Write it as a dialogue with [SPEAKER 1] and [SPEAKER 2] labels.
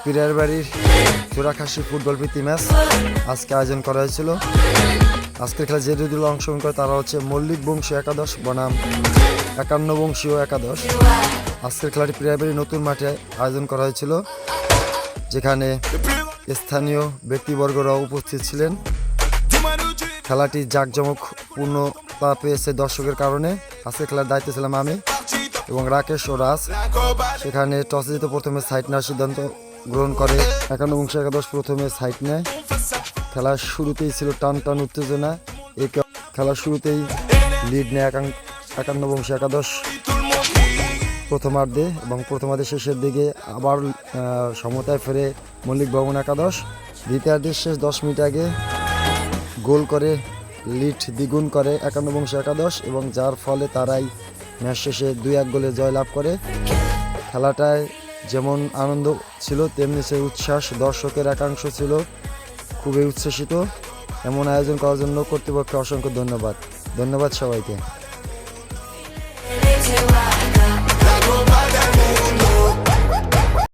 [SPEAKER 1] পীরের বাড়ির চোরাখাসি ফুটবল প্রীতি ম্যাচ আজকে আয়োজন করা হয়েছিল। আজকের খেলা যে দুই দল অংশগ্রহণ করে তারা হচ্ছে মল্লিক বংশীয় একাদশ বনাম 51 বংশীয় একাদশ। আজকের খেলাটি পীরের বাড়ির নতুন মাঠে আয়োজন করা হয়েছিল, যেখানে স্থানীয় ব্যক্তিবর্গরাও উপস্থিত ছিলেন। খেলাটি জাঁকজমকপূর্ণতা পেয়েছে দর্শকের কারণে। আজকের খেলার দায়িত্বে ছিলাম আমি এবং রাকেশ ও রাজ। সেখানে টসে জিতে প্রথমে সাইড নেওয়ার সিদ্ধান্ত গ্রহণ করে 51 বংশ একাদশ। প্রথমে সাইড নেয়। খেলার শুরুতেই ছিল টান টান উত্তেজনা। এই খেলার শুরুতেই লিড নেয় 51 বংশ একাদশ প্রথমার্ধে, এবং প্রথমার্ধে শেষের দিকে আবার সমতায় ফেরে মল্লিক ভবন একাদশ। দ্বিতীয়ার্ধের শেষ 10 মিনিট আগে গোল করে লিড দ্বিগুণ করে 51 বংশ একাদশ, এবং যার ফলে তারাই ম্যাচ শেষে 2-1 গোলে জয়লাভ করে। খেলাটায় যেমন আনন্দ ছিল তেমনি সে উচ্ছ্বাস, দর্শকের একাংশ ছিল খুবই উচ্ছ্বসিত। এমন আয়োজন করার জন্য কর্তৃপক্ষকে অসংখ্য ধন্যবাদ সবাইকে।